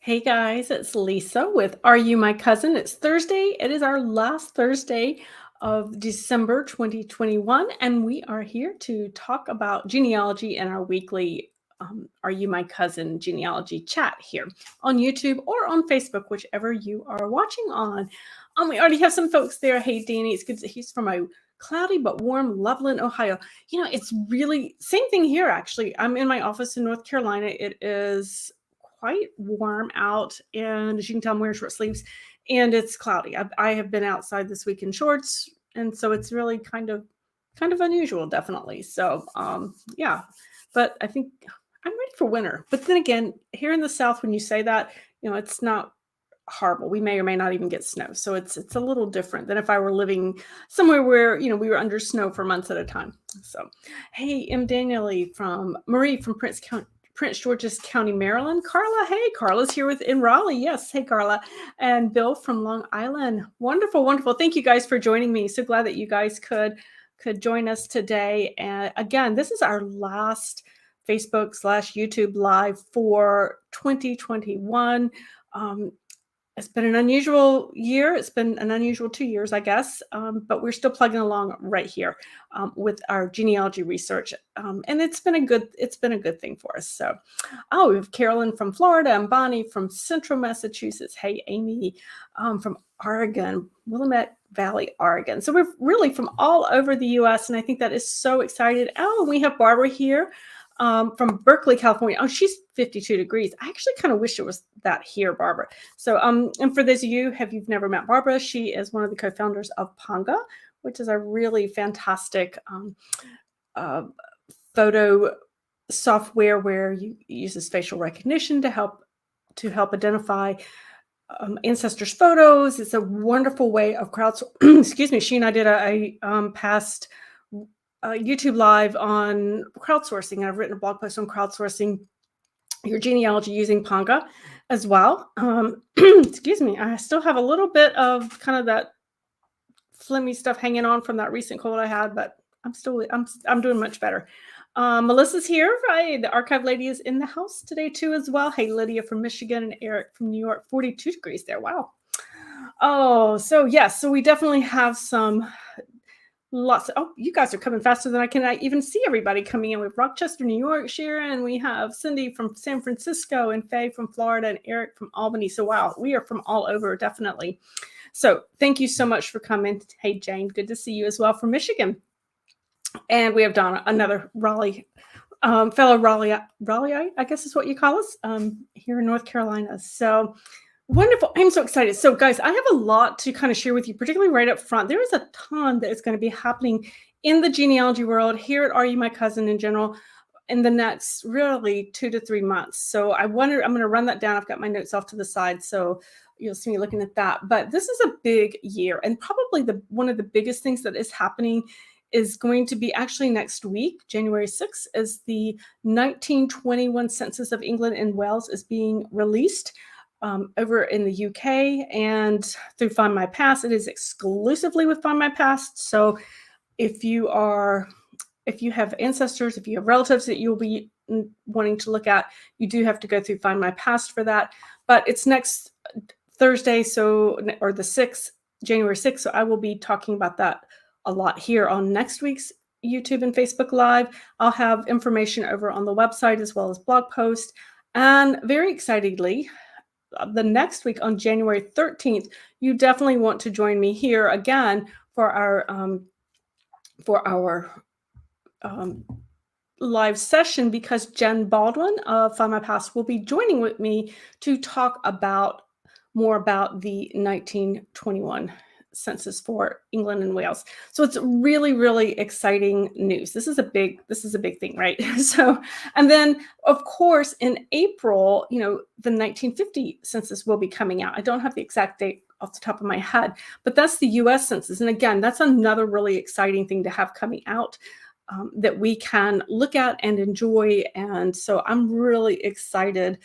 Hey guys, it's Lisa with Are You My Cousin? It's Thursday. It is our last Thursday of December 2021, and we are here to talk about genealogy and our weekly Are You My Cousin genealogy chat here on YouTube or on Facebook, whichever you are watching on. We already have some folks there. Hey, Danny, it's good. He's from a cloudy but warm Loveland, Ohio. It's really same thing here, actually. I'm in my office in North Carolina. It is quite warm out, and as you can tell, I'm wearing short sleeves, and it's cloudy. I have been outside this week in shorts, and so it's really kind of unusual, definitely. So yeah, but I think I'm ready for winter. But then again, here in the South, when you say that, it's not horrible. We may or may not even get snow, so it's a little different than if I were living somewhere where we were under snow for months at a time. So, hey, Marie from Prince George's County, Maryland. Carla, hey, Carla's here in Raleigh. Yes, hey, Carla. And Bill from Long Island. Wonderful, wonderful. Thank you guys for joining me. So glad that you guys could join us today. And again, this is our last Facebook/YouTube live for 2021. It's been an unusual year. It's been an unusual 2 years, I guess, but we're still plugging along right here with our genealogy research, and it's been a good thing for us. So, we have Carolyn from Florida and Bonnie from Central Massachusetts. Hey, Amy from Oregon, Willamette Valley, Oregon. So we're really from all over the U.S., and I think that is so exciting. Oh, and we have Barbara here. From Berkeley, California. Oh, she's 52 degrees. I actually kind of wish it was that here, Barbara. So, and for those of you, if you've never met Barbara, she is one of the co-founders of Panga, which is a really fantastic photo software where you uses facial recognition to help identify ancestors' photos. It's a wonderful way of excuse me. She and I did a past YouTube live on crowdsourcing. I've written a blog post on crowdsourcing your genealogy using Panga as well. Excuse me. I still have a little bit of kind of that phlegmy stuff hanging on from that recent cold I had, but I'm doing much better. Melissa's here, right? The archive lady is in the house today too as well. Hey, Lydia from Michigan and Eric from New York, 42 degrees there. Wow. Oh, so yes, so we definitely have you guys are coming faster than I can even see everybody coming in. We have Rochester, New York, Sharon. We have Cindy from San Francisco and Faye from Florida and Eric from Albany. So wow, we are from all over, definitely. So thank you so much for coming. Hey, Jane, good to see you as well from Michigan. And we have Donna, another Raleigh, fellow Raleighite, I guess is what you call us, here in North Carolina. So wonderful. I'm so excited. So guys, I have a lot to kind of share with you, particularly right up front. There is a ton that is going to be happening in the genealogy world here at Are You My Cousin in general in the next really 2 to 3 months. So I'm going to run that down. I've got my notes off to the side, so you'll see me looking at that. But this is a big year, and probably one of the biggest things that is happening is going to be actually next week, January 6th, as the 1921 Census of England and Wales is being released. Over in the UK and through Find My Past. It is exclusively with Find My Past. So if you have ancestors, if you have relatives that you'll be wanting to look at, you do have to go through Find My Past for that. But it's next Thursday, or the 6th, January 6th. So I will be talking about that a lot here on next week's YouTube and Facebook Live. I'll have information over on the website as well as blog posts. And very excitingly, the next week on January 13th, you definitely want to join me here again for our live session, because Jen Baldwin of Find My Past will be joining with me to talk more about the 1921 census for England and Wales. So it's really, really exciting news. This is a big thing, right? So, and then of course in April, the 1950 census will be coming out. I don't have the exact date off the top of my head, but that's the US census. And again, that's another really exciting thing to have coming out that we can look at and enjoy. And so I'm really excited.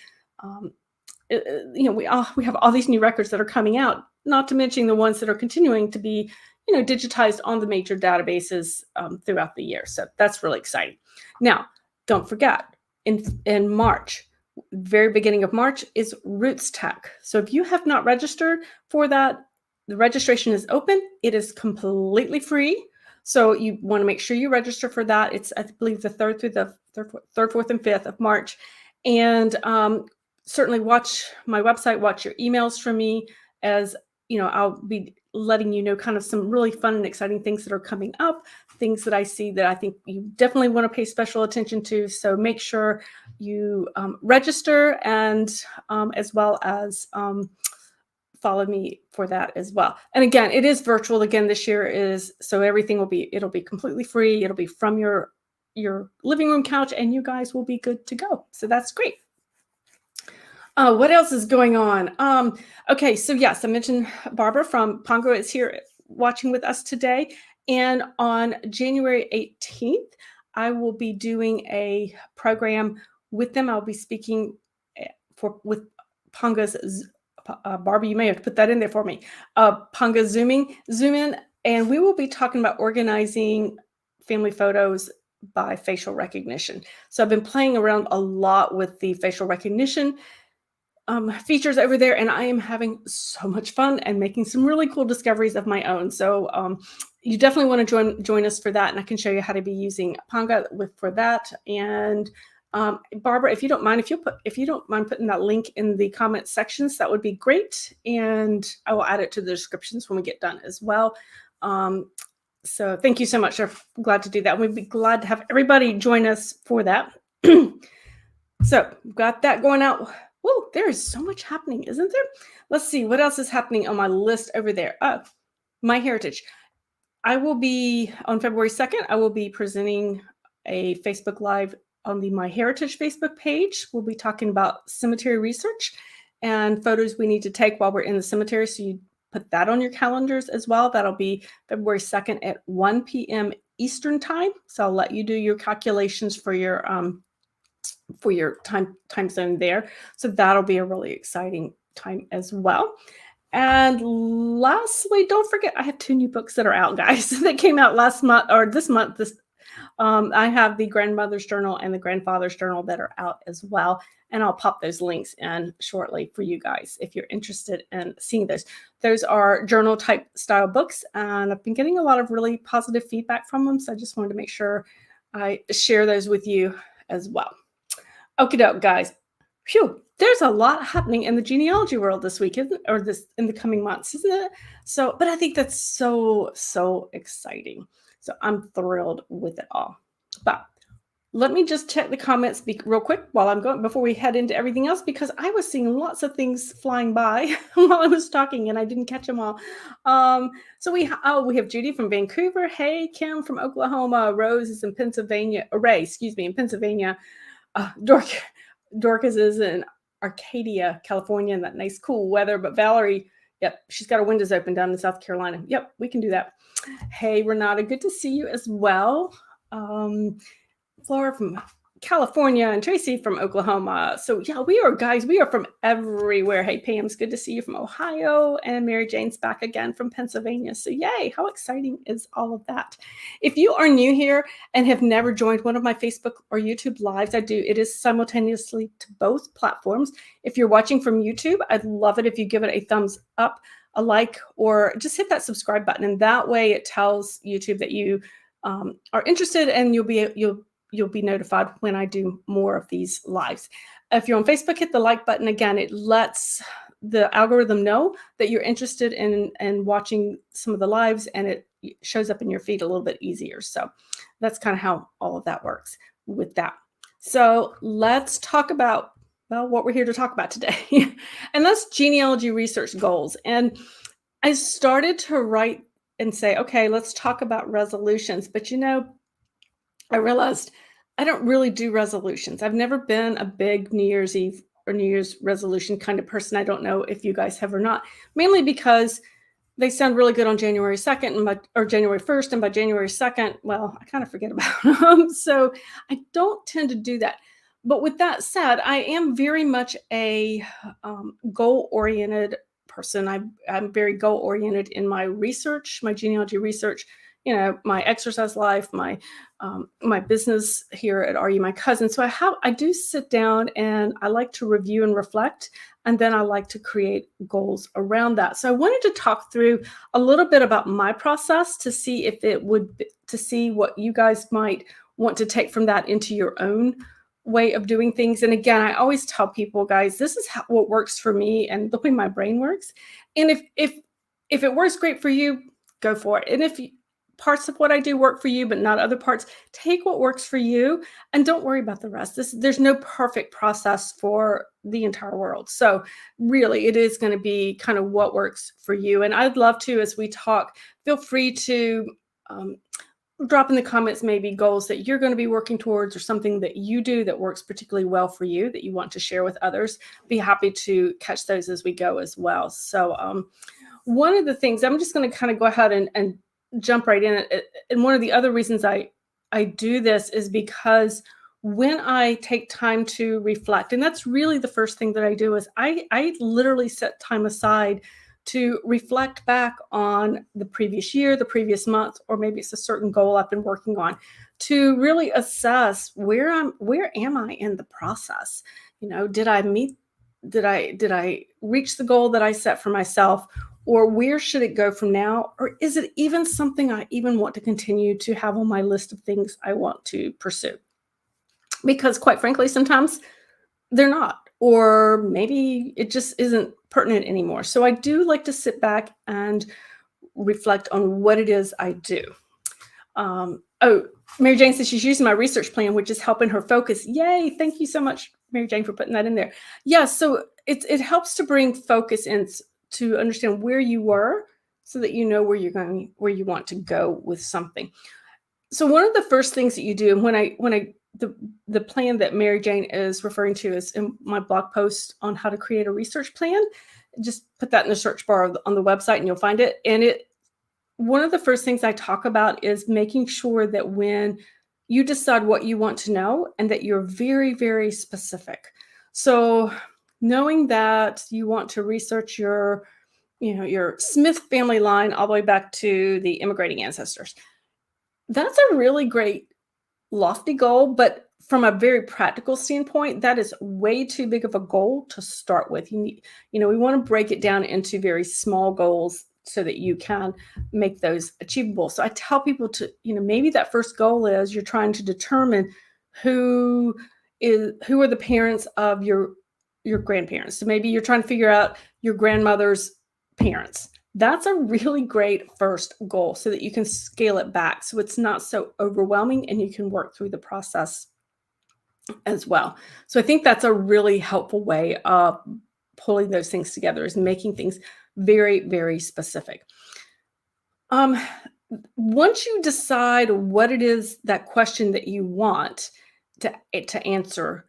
We have all these new records that are coming out, not to mention the ones that are continuing to be, digitized on the major databases throughout the year. So that's really exciting. Now, don't forget, in March, very beginning of March is Roots Tech. So if you have not registered for that, the registration is open. It is completely free. So you want to make sure you register for that. It's, I believe, the third, fourth, and fifth of March. And certainly watch my website, watch your emails from me, as you know, I'll be letting you know kind of some really fun and exciting things that are coming up, things that I see that I think you definitely want to pay special attention to. So make sure you register, and as well as follow me for that as well. And again, it is virtual again this year, is so everything it'll be completely free. It'll be from your living room couch, and you guys will be good to go. So that's great. What else is going on? Okay, so yes, I mentioned Barbara from Pongo is here watching with us today. And on January 18th, I will be doing a program with them. I'll be speaking with Pongo's, Barbara, you may have to put that in there for me. Pongo Zoom in, and we will be talking about organizing family photos by facial recognition. So I've been playing around a lot with the facial recognition features over there, and I am having so much fun and making some really cool discoveries of my own. So you definitely want to join us for that, and I can show you how to be using Pongo for that. And Barbara, if you don't mind, if you don't mind putting that link in the comment sections, that would be great, and I will add it to the descriptions when we get done as well. So thank you so much. I'm glad to do that. We'd be glad to have everybody join us for that. So got that going out. Whoa, there is so much happening, isn't there? Let's see what else is happening on my list over there. My heritage. I will be on February 2nd. I will be presenting a Facebook Live on the My Heritage Facebook page. We'll be talking about cemetery research and photos we need to take while we're in the cemetery. So you put that on your calendars as well. That'll be February 2nd at 1 p.m. Eastern time. So I'll let you do your calculations for your time zone there. So that'll be a really exciting time as well. And lastly, don't forget, I have 2 new books that are out, guys, that came out last month or this month. I have the Grandmother's Journal and the Grandfather's Journal that are out as well. And I'll pop those links in shortly for you guys if you're interested in seeing those. Those are journal type style books, and I've been getting a lot of really positive feedback from them. So I just wanted to make sure I share those with you as well. Okie doke, guys. Phew, there's a lot happening in the genealogy world this week, in the coming months, isn't it? So, but I think that's so exciting. So I'm thrilled with it all. But let me just check the comments real quick while I'm going, before we head into everything else, because I was seeing lots of things flying by while I was talking and I didn't catch them all. So we have Judy from Vancouver. Hey, Kim from Oklahoma. Rose is in Pennsylvania. Ray, in Pennsylvania. Dorcas is in Arcadia, California, and that nice cool weather. But Valerie, yep, she's got her windows open down in South Carolina. Yep, we can do that. Hey, Renata, good to see you as well. Flora from California and Tracy from Oklahoma. So yeah, we are from everywhere. Hey, Pam, it's good to see you from Ohio, and Mary Jane's back again from Pennsylvania. So yay, how exciting is all of that? If you are new here and have never joined one of my Facebook or YouTube lives, it is simultaneously to both platforms. If you're watching from YouTube, I'd love it if you give it a thumbs up, a like, or just hit that subscribe button. And that way it tells YouTube that you are interested, and you'll be notified when I do more of these lives. If you're on Facebook, hit the like button. Again, it lets the algorithm know that you're interested in watching some of the lives, and it shows up in your feed a little bit easier. So that's kind of how all of that works with that. So let's talk about, well, what we're here to talk about today. And that's genealogy research goals. And I started to write and say, okay, let's talk about resolutions. But I realized I don't really do resolutions. I've never been a big New Year's Eve or New Year's resolution kind of person. I don't know if you guys have or not, mainly because they sound really good on January 2nd or January 1st. And by January 2nd, well, I kind of forget about them. So I don't tend to do that. But with that said, I am very much a goal-oriented person. I'm very goal-oriented in my research, my genealogy research. my exercise life, my business here at Are You My Cousin. So I do sit down and I like to review and reflect, and then I like to create goals around that. So I wanted to talk through a little bit about my process to see if it would to see what you guys might want to take from that into your own way of doing things. And again, I always tell people, guys, this is what works for me and the way my brain works. And if it works great for you, go for it. And if parts of what I do work for you, but not other parts, take what works for you and don't worry about the rest. There's no perfect process for the entire world. So really, it is going to be kind of what works for you. And I'd love to, as we talk, feel free to um, drop in the comments maybe goals that you're going to be working towards or something that you do that works particularly well for you that you want to share with others. Be happy to catch those as we go as well. So one of the things I'm just going to kind of go ahead and jump right in. And one of the other reasons I do this is because when I take time to reflect, and that's really the first thing that I do, is I literally set time aside to reflect back on the previous year, the previous month, or maybe it's a certain goal I've been working on, to really assess where am I in the process? Did I meet did I reach the goal that I set for myself, or where should it go from now? Or is it even something I even want to continue to have on my list of things I want to pursue? Because quite frankly, sometimes they're not, or maybe it just isn't pertinent anymore. So I do like to sit back and reflect on what it is I do. Oh, Mary Jane says she's using my research plan, which is helping her focus. Yay. Thank you so much, Mary Jane, for putting that in there. Yeah. So it helps to bring focus in to understand where you were so that you know where you're going, where you want to go with something. So one of the first things that you do, and the plan that Mary Jane is referring to is in my blog post on how to create a research plan. Just put that in the search bar on the website and you'll find it. And one of the first things I talk about is making sure that when you decide what you want to know and that you're very, very specific. So knowing that you want to research your Smith family line all the way back to the immigrating ancestors. That's a really great lofty goal, but from a very practical standpoint, that is way too big of a goal to start with. We want to break it down into very small goals so that you can make those achievable. So I tell people to, maybe that first goal is you're trying to determine who are the parents of your grandparents. So maybe you're trying to figure out your grandmother's parents. That's a really great first goal so that you can scale it back so it's not so overwhelming and you can work through the process as well. So I think that's a really helpful way of pulling those things together, is making things very, very specific. Once you decide what it is, that question that you want to answer,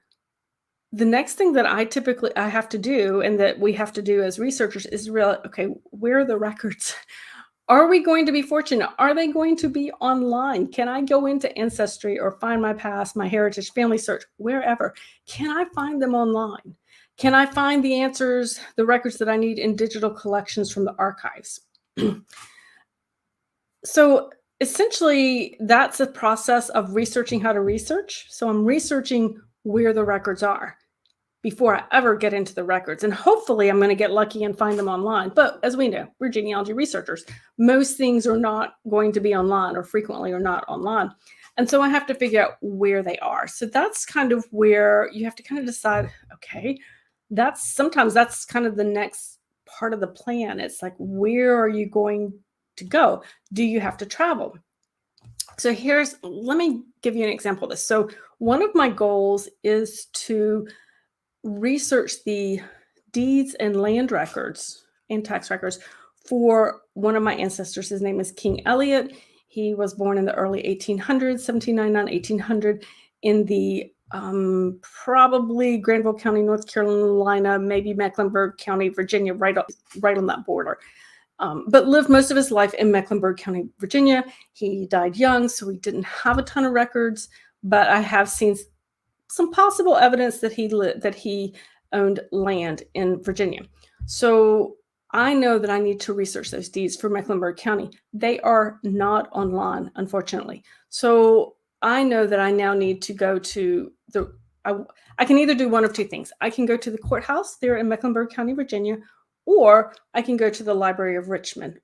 the next thing that I have to do, and that we have to do as researchers, is okay, where are the records? Are we going to be fortunate? Are they going to be online? Can I go into Ancestry or Find My Past, My Heritage, Family Search, wherever? Can I find them online? Can I find the answers, the records that I need in digital collections from the archives? So essentially, that's a process of researching how to research. So I'm researching where the records are before I ever get into the records. And hopefully I'm going to get lucky and find them online. But as we know, we're genealogy researchers. Most things are not going to be online, or frequently are not online. And so I have to figure out where they are. So that's kind of where you have to kind of decide, okay, sometimes that's kind of the next part of the plan. It's like, where are you going to go? Do you have to travel? So let me give you an example of this. So one of my goals is to research the deeds and land records and tax records for one of my ancestors. His name is King Elliot. He was born in the early 1800s, 1799, 1800, in the probably Granville County, North Carolina, maybe Mecklenburg County, Virginia, right on that border. But lived most of his life in Mecklenburg County, Virginia. He died young, so we didn't have a ton of records, but I have seen some possible evidence that he owned land in Virginia. So I know that I need to research those deeds for Mecklenburg County. They are not online, unfortunately. So I know that I now need to go to I, I can either do one of two things. I can go to the courthouse there in Mecklenburg County, Virginia, or I can go to the Library of Richmond,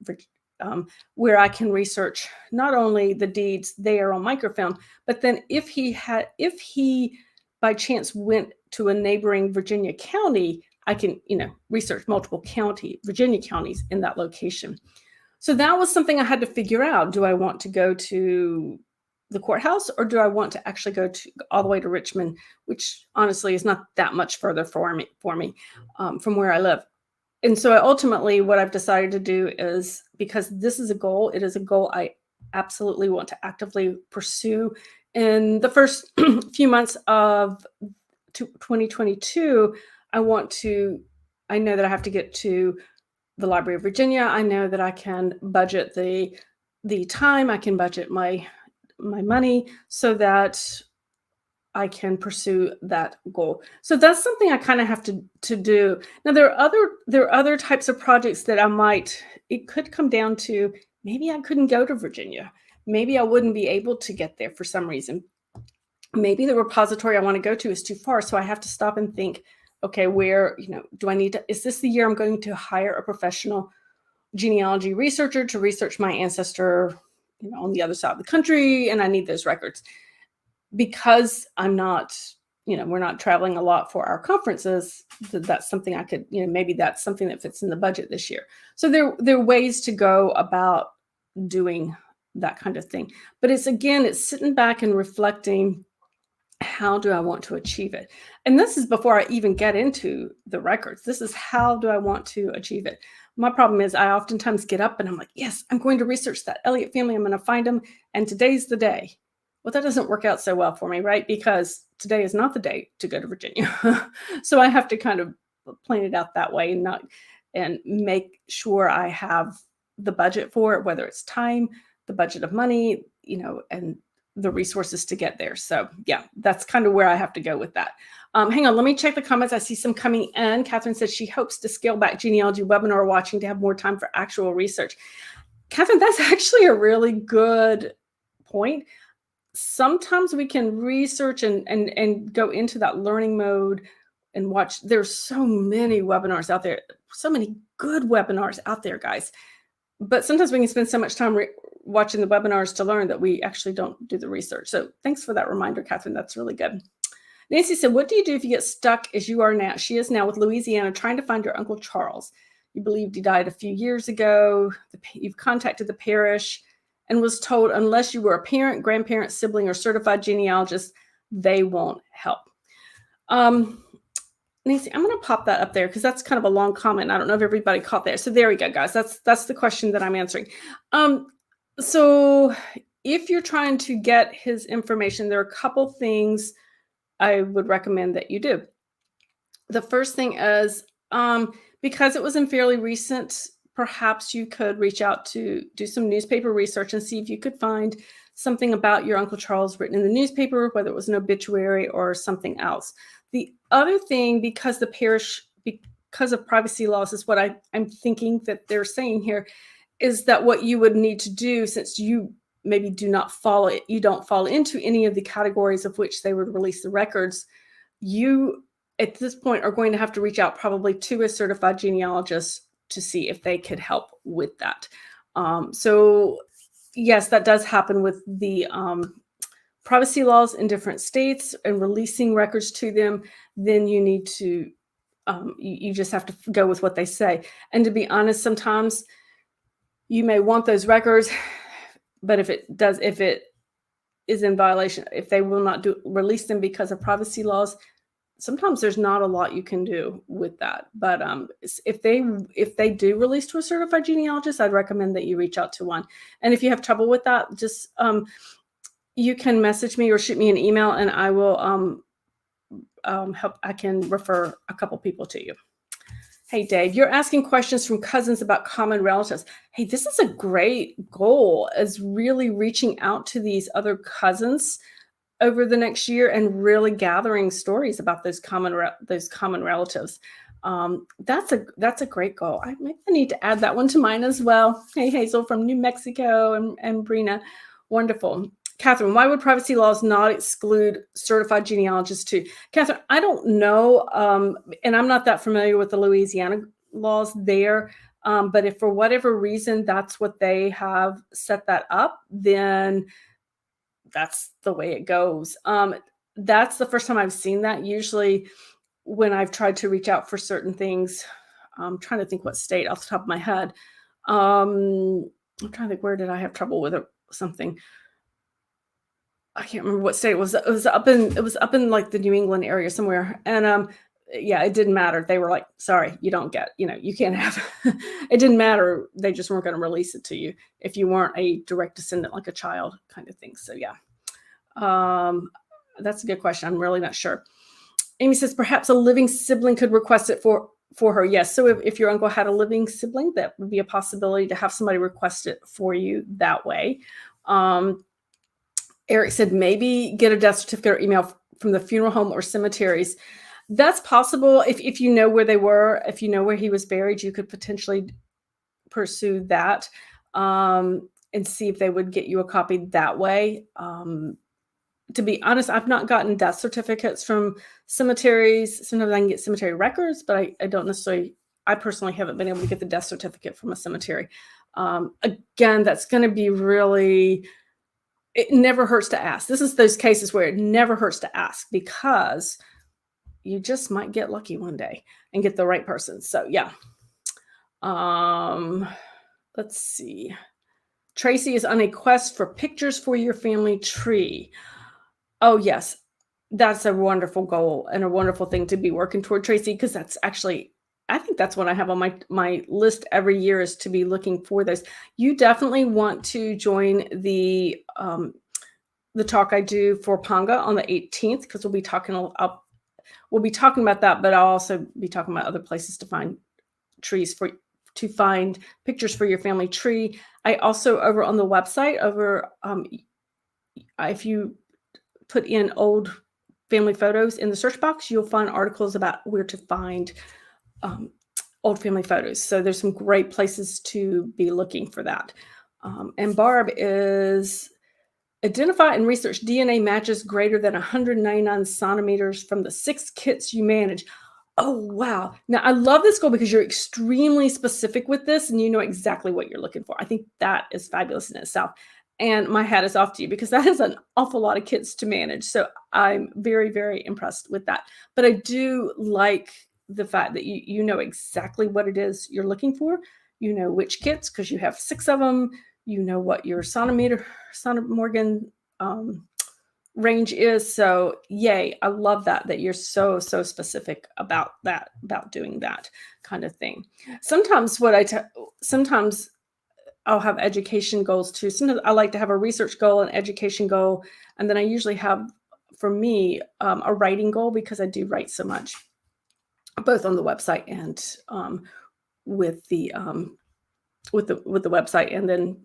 where I can research not only the deeds there on microfilm, but then if he by chance went to a neighboring Virginia county, I can, research multiple Virginia counties in that location. So that was something I had to figure out. Do I want to go to the courthouse, or do I want to actually go to all the way to Richmond, which honestly is not that much further for me from where I live. And so ultimately what I've decided to do is, because this is a goal, it is a goal I absolutely want to actively pursue. In the first few months of 2022, I know that I have to get to the Library of Virginia. I know that I can budget the time, I can budget my money so that I can pursue that goal. So that's something I kind of have to do. Now there are other types of projects that it could come down to, maybe I couldn't go to Virginia. Maybe I wouldn't be able to get there for some reason. Maybe the repository I want to go to is too far. So I have to stop and think, okay, where, is this the year I'm going to hire a professional genealogy researcher to research my ancestor, on the other side of the country, and I need those records. Because I'm not, we're not traveling a lot for our conferences, that's something I could, maybe that's something that fits in the budget this year. So there are ways to go about doing that kind of thing. But it's sitting back and reflecting, how do I want to achieve it? And this is before I even get into the records. This is, how do I want to achieve it? My problem is I oftentimes get up and I'm like, yes, I'm going to research that Elliott family. I'm going to find them. And today's the day. Well, that doesn't work out so well for me, right? Because today is not the day to go to Virginia. So I have to kind of plan it out that way and make sure I have the budget for it, whether it's time, the budget of money, and the resources to get there. So yeah, that's kind of where I have to go with that. Hang on, let me check the comments. I see some coming in. Catherine says she hopes to scale back genealogy webinar watching to have more time for actual research. Catherine, that's actually a really good point. Sometimes we can research and go into that learning mode and watch. There's so many webinars out there, so many good webinars out there, guys. But sometimes we can spend so much time watching the webinars to learn that we actually don't do the research. So thanks for that reminder, Catherine. That's really good. Nancy said, what do you do if you get stuck as you are now? She is now with Louisiana trying to find your Uncle Charles. You believed he died a few years ago. You've contacted the parish and was told unless you were a parent, grandparent, sibling, or certified genealogist, they won't help. Nancy, I'm going to pop that up there because that's kind of a long comment. I don't know if everybody caught that. So there we go, guys. That's the question that I'm answering. So if you're trying to get his information, there are a couple things I would recommend that you do. The first thing is, because it was in fairly recent, perhaps you could reach out to do some newspaper research and see if you could find something about your Uncle Charles written in the newspaper, whether it was an obituary or something else. The other thing, because of privacy laws, is what I'm thinking that they're saying here, is that what you would need to do, since you maybe don't fall into any of the categories of which they would release the records, you at this point are going to have to reach out probably to a certified genealogist to see if they could help with that. So yes, that does happen with the privacy laws in different states and releasing records to them. Then you need to, you just have to go with what they say. And to be honest, sometimes you may want those records, but if it is in violation, if they will not release them because of privacy laws, sometimes there's not a lot you can do with that. But if they do release to a certified genealogist, I'd recommend that you reach out to one. And if you have trouble with that, just you can message me or shoot me an email, and I will help. I can refer a couple people to you. Hey, Dave, you're asking questions from cousins about common relatives. Hey, this is a great goal, is really reaching out to these other cousins over the next year and really gathering stories about those common relatives. That's a great goal. Maybe I need to add that one to mine as well. Hey, Hazel from New Mexico and Brina. Wonderful. Catherine, why would privacy laws not exclude certified genealogists too? Catherine, I don't know. And I'm not that familiar with the Louisiana laws there. But if for whatever reason that's what they have set that up, then that's the way it goes. That's the first time I've seen that. Usually, when I've tried to reach out for certain things, I'm trying to think what state off the top of my head. I'm trying to think, where did I have trouble with it? Something I can't remember what state it was. It was up in like the New England area somewhere, and yeah, it didn't matter. They were like, "Sorry, you don't get. You can't have." It didn't matter. They just weren't going to release it to you if you weren't a direct descendant, like a child, kind of thing. So yeah, um, that's a good question. I'm really not sure. Amy says perhaps a living sibling could request it for her. Yes. So if your uncle had a living sibling, that would be a possibility to have somebody request it for you that way. Um, Eric said maybe get a death certificate or email from the funeral home or cemeteries. That's possible if you know where they were, if you know where he was buried, you could potentially pursue that and see if they would get you a copy that way. To be honest, I've not gotten death certificates from cemeteries. Sometimes I can get cemetery records, but I don't necessarily, I personally haven't been able to get the death certificate from a cemetery. Again, that's going to be really, it never hurts to ask. This is those cases where it never hurts to ask because you just might get lucky one day and get the right person. So yeah. Let's see. Tracy is on a quest for pictures for your family tree. Oh, yes. That's a wonderful goal and a wonderful thing to be working toward, Tracy, because that's actually, I think that's what I have on my list every year is to be looking for those. You definitely want to join the talk I do for Panga on the 18th, because we'll be talking about that, but I'll also be talking about other places to find to find pictures for your family tree. I also, over on the website, if you put in old family photos in the search box, you'll find articles about where to find old family photos. So there's some great places to be looking for that. And Barb is identify and research DNA matches greater than 199 centimeters from the 6 kits you manage. Oh, wow. Now, I love this goal because you're extremely specific with this and you know exactly what you're looking for. I think that is fabulous in itself. And my hat is off to you because that is an awful lot of kits to manage. So I'm very, very impressed with that. But I do like the fact that you know exactly what it is you're looking for. You know which kits because you have 6 of them. You know what your Morgan range is. So yay, I love that you're so specific about that, about doing that kind of thing. Sometimes sometimes I'll have education goals too. Sometimes I like to have a research goal, an education goal, and then I usually have, for me, a writing goal because I do write so much, both on the website and with the website, and then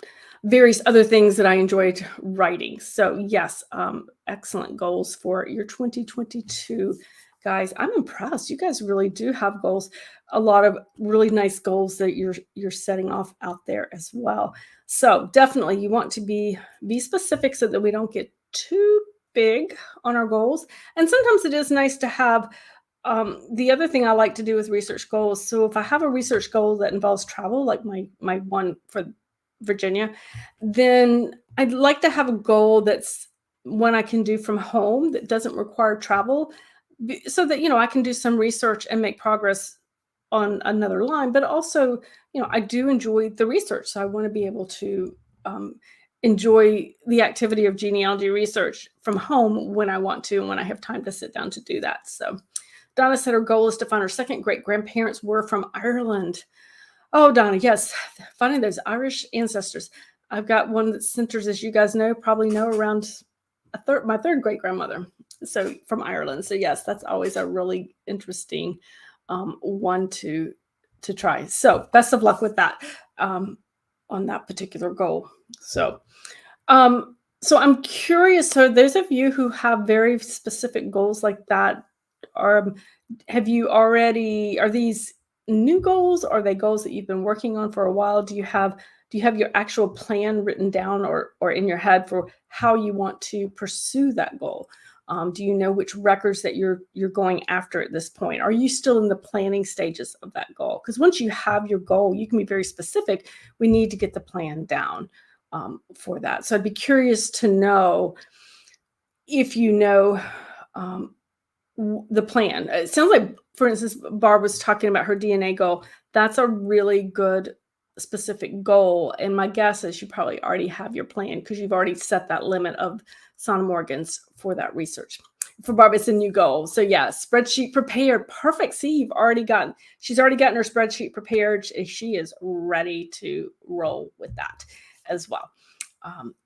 various other things that I enjoyed writing. So yes, excellent goals for your 2022. Guys, I'm impressed. You guys really do have goals. A lot of really nice goals that you're setting off out there as well. So definitely you want to be specific so that we don't get too big on our goals. And sometimes it is nice to have the other thing I like to do with research goals. So if I have a research goal that involves travel, like my one for Virginia, then I'd like to have a goal that's one I can do from home that doesn't require travel, so that I can do some research and make progress on another line. But also, I do enjoy the research, so I want to be able to enjoy the activity of genealogy research from home when I want to and when I have time to sit down to do that. So Donna said her goal is to find her second great grandparents were from Ireland. Oh, Donna, yes, finding those Irish ancestors. I've got one that centers, as you guys probably know, around my third great grandmother, so from Ireland. So yes, that's always a really interesting one to try. So best of luck with that on that particular goal. So I'm curious. So those of you who have very specific goals like that, Have you already are these new goals? Are they goals that you've been working on for a while? Do you have your actual plan written down or in your head for how you want to pursue that goal? Do you know which records that you're going after at this point? Are you still in the planning stages of that goal? Because once you have your goal, you can be very specific. We need to get the plan down for that. So I'd be curious to know if you know um, the plan. It sounds like, for instance, Barb was talking about her DNA goal. That's a really good specific goal. And my guess is you probably already have your plan because you've already set that limit of sonomorgans for that research. For Barb, it's a new goal. So yeah, spreadsheet prepared. Perfect. See, she's already gotten her spreadsheet prepared. She is ready to roll with that as well.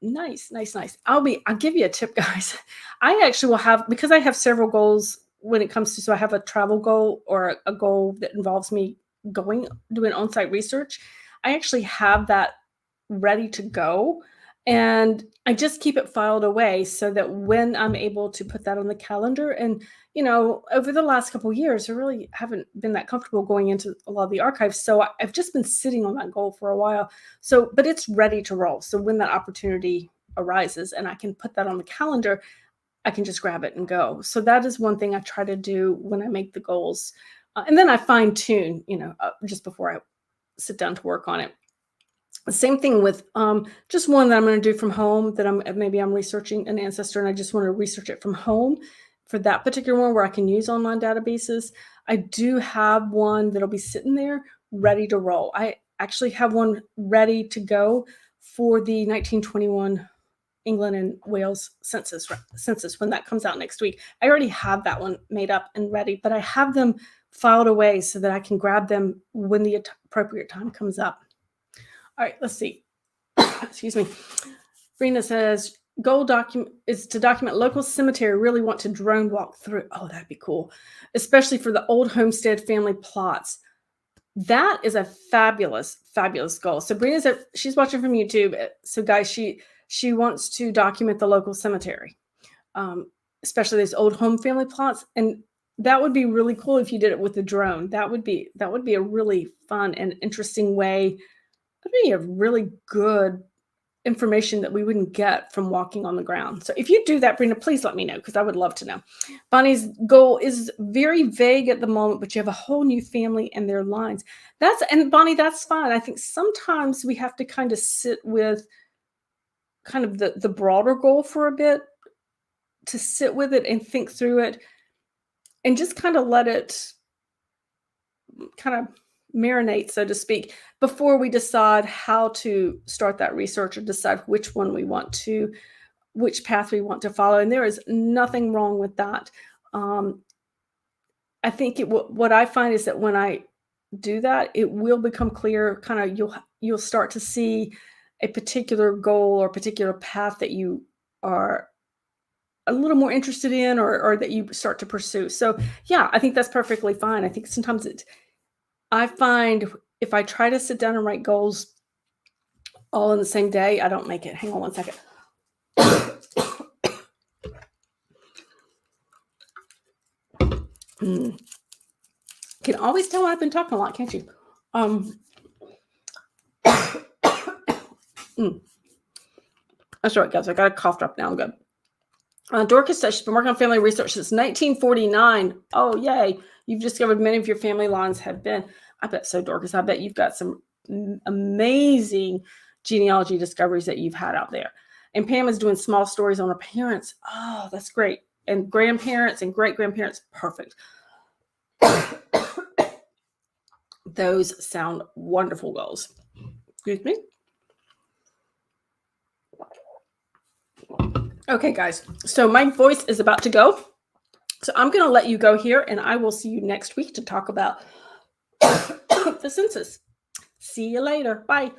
Nice, nice, nice. I'll give you a tip, guys. I actually will have, because I have several goals when it comes to, so I have a travel goal or a goal that involves me doing on-site research. I actually have that ready to go. And I just keep it filed away so that when I'm able to put that on the calendar, and over the last couple of years, I really haven't been that comfortable going into a lot of the archives. So I've just been sitting on that goal for a while. So, but it's ready to roll. So when that opportunity arises and I can put that on the calendar, I can just grab it and go. So that is one thing I try to do when I make the goals. And then I fine tune, just before I sit down to work on it. The same thing with just one that I'm going to do from home that I'm researching an ancestor and I just want to research it from home for that particular one where I can use online databases. I do have one that'll be sitting there ready to roll. I actually have one ready to go for the 1921 England and Wales census when that comes out next week. I already have that one made up and ready, but I have them filed away so that I can grab them when the appropriate time comes up. All right, let's see. Excuse me. Brina says, goal document is to document local cemetery. Really want to drone walk through. Oh, that'd be cool. Especially for the old homestead family plots. That is a fabulous, fabulous goal. So she's watching from YouTube. So guys, she wants to document the local cemetery, especially these old home family plots. And that would be really cool if you did it with a drone. That would be a really fun and interesting way. That'd be a really good information that we wouldn't get from walking on the ground. So if you do that, Brina, please let me know because I would love to know. Bonnie's goal is very vague at the moment, but you have a whole new family and their lines. And Bonnie, that's fine. I think sometimes we have to kind of sit with kind of the broader goal for a bit, to sit with it and think through it and just kind of let it kind of marinate, so to speak, before we decide how to start that research or decide which path we want to follow. And there is nothing wrong with that. I think what I find is that when I do that, it will become clear. Kind of you'll start to see a particular goal or particular path that you are a little more interested in or that you start to pursue. So yeah, I think that's perfectly fine. I think sometimes I find if I try to sit down and write goals all in the same day, I don't make it. Hang on one second. Can always tell I've been talking a lot, can't you? That's right, guys. I got a cough drop now. I'm good. Dorcas says she's been working on family research since 1949. Oh, yay. You've discovered many of your family lines have been. I bet so, Dorcas. I bet you've got some amazing genealogy discoveries that you've had out there. And Pam is doing small stories on her parents. Oh, that's great. And grandparents and great-grandparents. Perfect. Those sound wonderful goals. Excuse me. Okay, guys. So my voice is about to go. So I'm going to let you go here, and I will see you next week to talk about the census. See you later. Bye.